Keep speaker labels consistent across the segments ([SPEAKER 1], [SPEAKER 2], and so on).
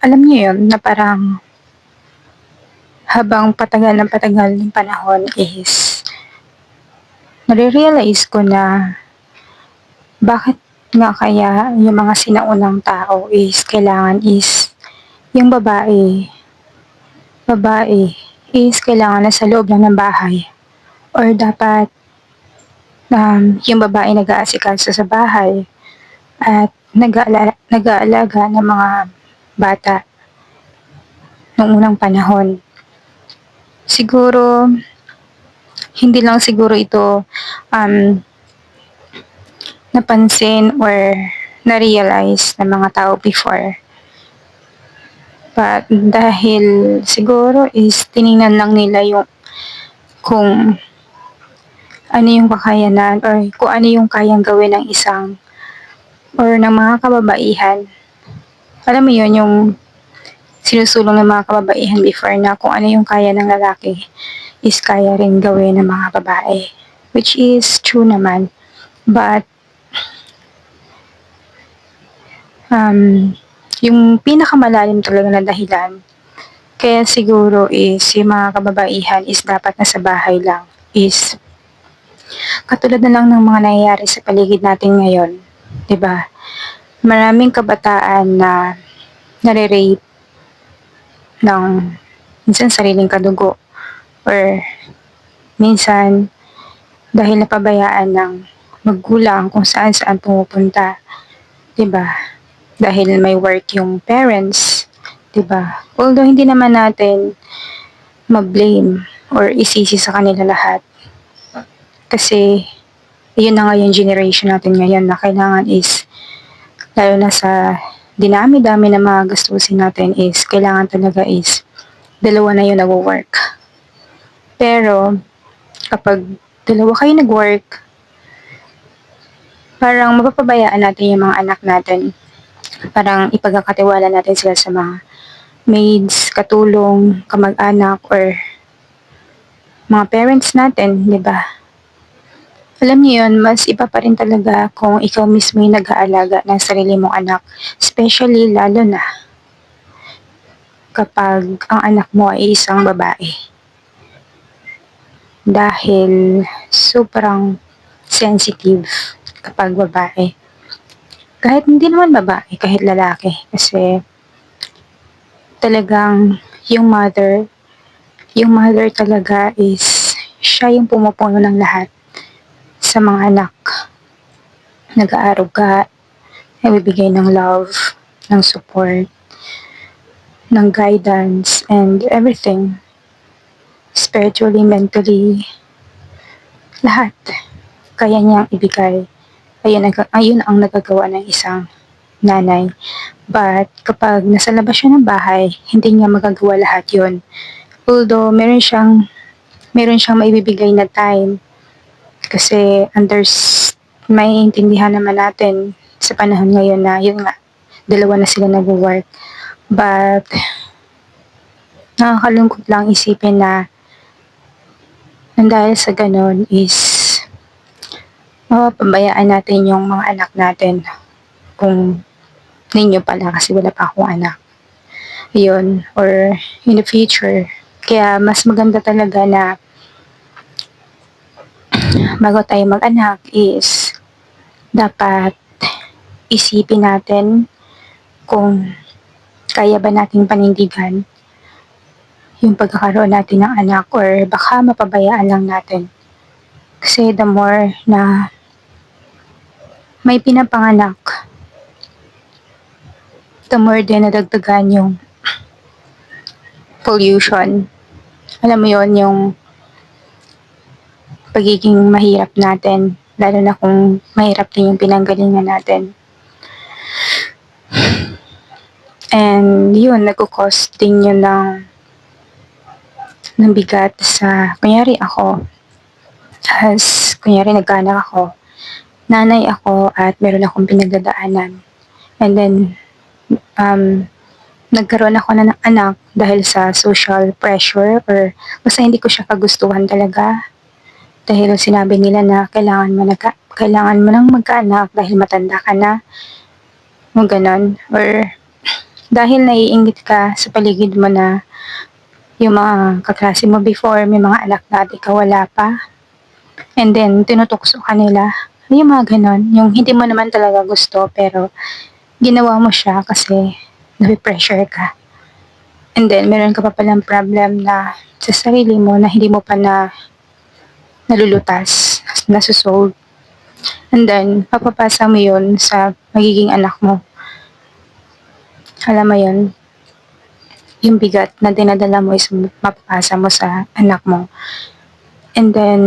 [SPEAKER 1] Alam niyo yun na parang habang patagal ng patagal yung panahon is nare-realize ko na bakit nga kaya yung mga sinaunang tao is kailangan is yung babae is kailangan nasa loob lang ng bahay or dapat yung babae nag-aasikaso sa bahay at nag-aalaga ng mga bata noong unang panahon. Siguro, hindi lang siguro ito um, napansin or na-realize ng mga tao before. But dahil siguro is tiningnan lang nila yung kung ano yung kakayanan or kung ano yung kayang gawin ng isang or ng mga kababaihan. Alam mo yun, yung sinusulong ng mga kababaihan before na kung ano yung kaya ng lalaki is kaya rin gawin ng mga babae. Which is true naman. But um, yung pinakamalalim talaga na dahilan kaya siguro is yung mga kababaihan is dapat nasa bahay lang is katulad na lang ng mga nangyayari sa paligid natin ngayon, 'di ba? Maraming kabataan na nare-rape ng minsan sariling kadugo or minsan dahil napabayaan ng magulang kung saan-saan pumupunta, 'di ba? Dahil may work yung parents, 'di ba? Although hindi naman natin ma-blame or isisi sa kanila lahat kasi yun na nga yung generation natin ngayon na kailangan is lalo na sa dinami-dami na mga gastusin natin is kailangan talaga is dalawa na yung nagwo-work. Pero kapag dalawa kayo nag-work, parang mapapabayaan natin yung mga anak natin. Parang ipagkakatiwala natin sila sa mga maids, katulong, kamag-anak, or mga parents natin, di ba? Alam niyo yun, mas iba pa rin talaga kung ikaw mismo yung nag-aalaga ng sarili mong anak. Especially lalo na kapag ang anak mo ay isang babae. Dahil sobrang sensitive kapag babae. Kahit hindi naman babae, kahit lalaki. Kasi talagang yung mother talaga is siya yung pumupuno ng lahat sa mga anak. Nag-aaruga, nagbibigay ng love, ng support, ng guidance, and everything. Spiritually, mentally, lahat. Kaya niyang ibigay. Ayun ang nagagawa ng isang nanay. But kapag nasa labas siya ng bahay, hindi niya magagawa lahat yun. Although meron siyang maibibigay na time kasi maiintindihan naman natin sa panahon ngayon na yun nga, dalawa na sila nag-work. But nakakalungkot lang isipin na nang dahil sa ganun is mapapabayaan natin yung mga anak natin kung ninyo pala kasi wala pa akong anak. Yun, or in the future. Kaya mas maganda talaga na bago tayo mag-anak is dapat isipin natin kung kaya ba nating panindigan yung pagkakaroon natin ng anak or baka mapabayaan lang natin. Kasi the more na may pinapanganak, the more din nadagdagan yung pollution. Alam mo yon yung pagiging mahirap natin, lalo na kung mahirap din yung pinanggalingan natin. And yun, nagkukos din yun ng bigat sa, kunyari ako, kunyari nagkaanak ako, nanay ako at meron akong pinagdadaanan. And then, nagkaroon ako na ng anak dahil sa social pressure or basta hindi ko siya kagustuhan talaga. Dahil sinabi nila na kailangan mo nang magkaanak dahil matanda ka na. O ganon. Or dahil naiinggit ka sa paligid mo na yung mga kaklase mo before, may mga anak na at ikaw wala pa. And then, tinutukso ka nila. Yung mga ganon. Yung hindi mo naman talaga gusto, pero ginawa mo siya kasi nape-pressure ka. And then, meron ka pa palang problem na sa sarili mo na hindi mo pa nalulutas, nasusolve. And then, papapasa mo yun sa magiging anak mo. Alam mo yun, yung bigat na dinadala mo is mapapasa mo sa anak mo. And then,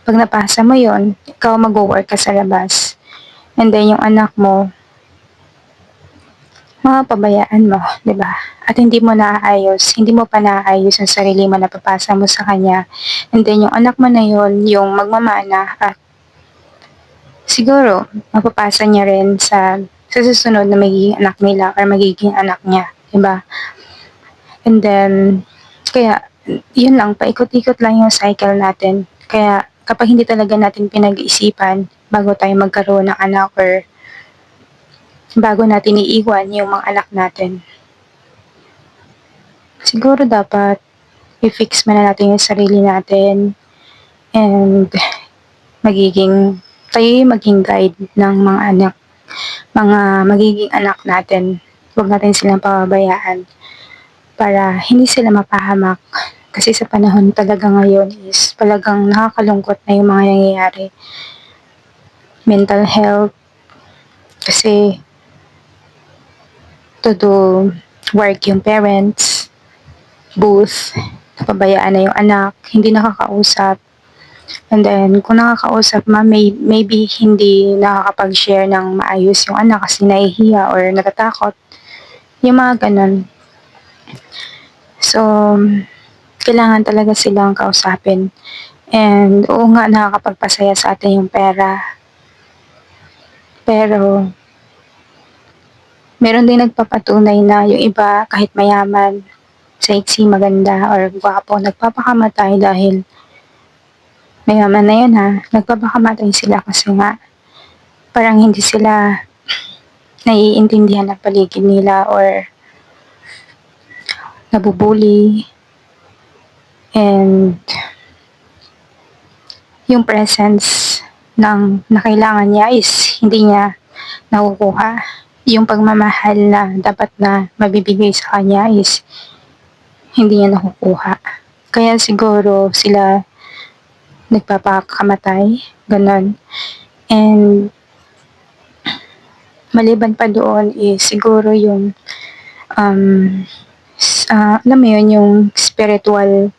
[SPEAKER 1] pag napasa mo yon, ikaw mag-work ka sa labas. And then, yung anak mo, mapapabayaan mo, di ba? At hindi mo naaayos, hindi mo pa naaayos ang sarili mo na papasa mo sa kanya. And then, yung anak mo na yon, yung magmamana at siguro, mapapasa niya rin sa susunod na magiging anak nila or magiging anak niya, di ba? And then, kaya, yun lang, paikot-ikot lang yung cycle natin. Kaya, kapag hindi talaga natin pinag-iisipan bago tayo magkaroon ng anak or bago natin iiwan yung mga anak natin, siguro dapat i-fix muna natin yung sarili natin and tayo yung maging guide ng mga anak, mga magiging anak natin. Huwag natin silang pababayaan para hindi sila mapahamak. Kasi sa panahon talaga ngayon is talagang nakakalungkot na yung mga nangyayari. Mental health, kasi to do work yung parents, both, napabayaan na yung anak, hindi nakakausap. And then, kung nakakausap maybe hindi nakakapag-share ng maayos yung anak kasi nahihiya or natatakot. Yung mga ganun. So, kailangan talaga silang kausapin. And oo nga, nakakapagpasaya sa atin yung pera. Pero, meron din nagpapatunay na yung iba kahit mayaman, sexy, maganda, or gwapo, nagpapakamatay dahil mayaman na yun ha, nagpapakamatay sila kasi nga parang hindi sila naiintindihan ng paligid nila or nabubuli and yung presence na kailangan niya is hindi niya nakukuha. Yung pagmamahal na dapat na mabibigay sa kanya is hindi niya nakukuha. Kaya siguro sila nagpapakamatay, ganon. And maliban pa doon is siguro yung alam mo yun, yung spiritual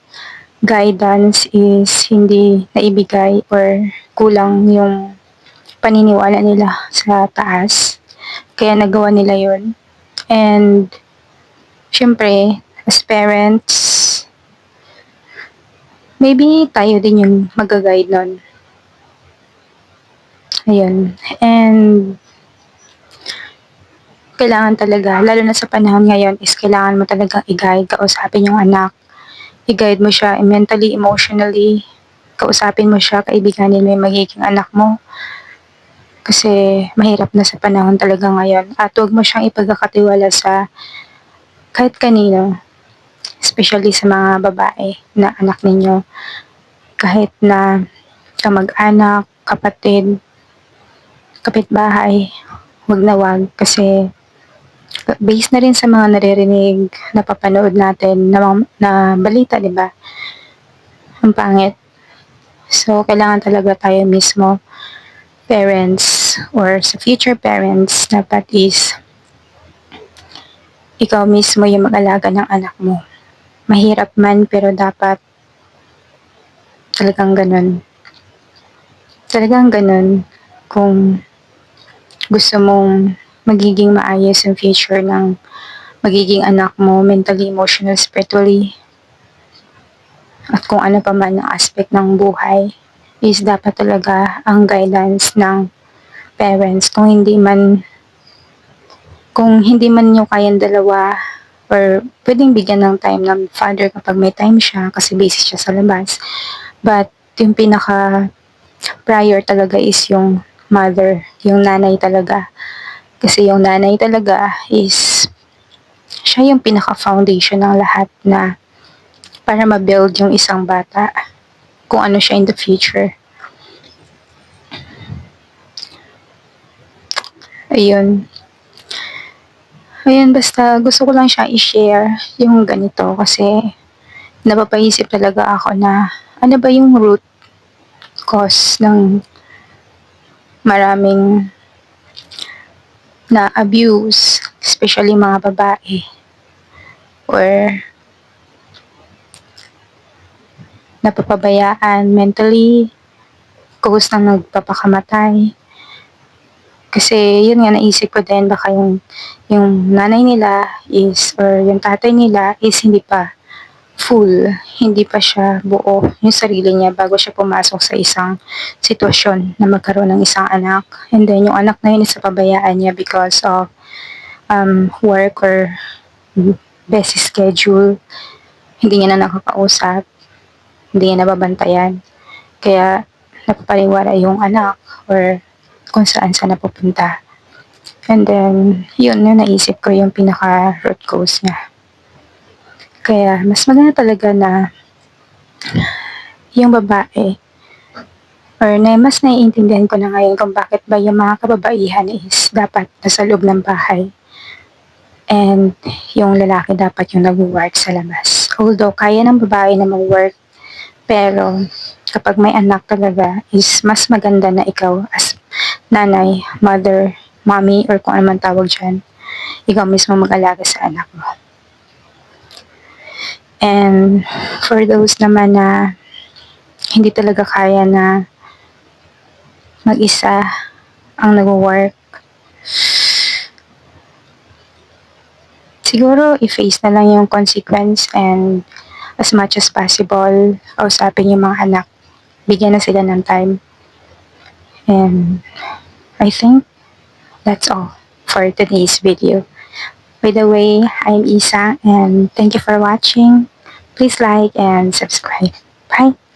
[SPEAKER 1] guidance is hindi naibigay or kulang yung paniniwala nila sa taas. Kaya nagawa nila yun. And, syempre, as parents, maybe tayo din yung mag-guide nun. Ayun. And, kailangan talaga, lalo na sa panahon ngayon, is kailangan mo talagang i-guide, kausapin yung anak. I-guide mo siya mentally, emotionally, kausapin mo siya, kaibiganin mo yung magiging anak mo. Kasi mahirap na sa panahon talaga ngayon. At huwag mo siyang ipagkakatiwala sa kahit kanino, especially sa mga babae na anak ninyo. Kahit na kamag-anak, kapatid, kapitbahay, wag na wag kasi based na rin sa mga naririnig, napapanood natin na balita, di ba? Ang pangit. So, kailangan talaga tayo mismo, parents, or sa future parents, dapat is ikaw mismo yung mag-alaga ng anak mo. Mahirap man, pero dapat talagang ganun. Talagang ganun kung gusto mong magiging maayos yung future ng magiging anak mo, mentally, emotional, spiritually, at kung ano pa man ang aspect ng buhay, is dapat talaga ang guidance ng parents. Kung hindi man nyo kayang dalawa, or pwedeng bigyan ng time ng father kapag may time siya kasi busy siya sa labas. But yung pinaka prior talaga is yung mother, yung nanay talaga. Kasi yung nanay talaga is siya yung pinaka-foundation ng lahat na para ma-build yung isang bata kung ano siya in the future. Ayun. Ayun, basta gusto ko lang siya i-share yung ganito kasi napapaisip talaga ako na ano ba yung root cause ng maraming na abuse, especially mga babae or napapabayaan mentally, cause ng nagpapakamatay. Kasi yun nga naisip ko din baka yung nanay nila is or yung tatay nila is hindi pa full, hindi pa siya buo yung sarili niya bago siya pumasok sa isang sitwasyon na magkaroon ng isang anak. And then yung anak na yun is pabayaan niya because of work or busy schedule. Hindi niya na nakakausap, hindi niya nababantayan. Kaya napapariwara yung anak or kung saan siya napupunta. And then, yun na naisip ko yung pinaka root cause niya. Kaya mas maganda talaga na yung babae or na mas naiintindihan ko na ngayon kung bakit ba yung mga kababaihan is dapat nasa loob ng bahay and yung lalaki dapat yung nag-work sa labas. Although kaya ng babae na mag-work, pero kapag may anak talaga is mas maganda na ikaw as nanay, mother, mommy, or kung ano man tawag dyan, ikaw mismo mag-alaga sa anak mo. And for those naman na hindi talaga kaya na mag-isa ang nag-work, siguro i-face na lang yung consequence and as much as possible, kausapin yung mga anak, bigyan na sila ng time. And I think that's all for today's video. By the way, I'm Isa and thank you for watching. Please like and subscribe. Bye!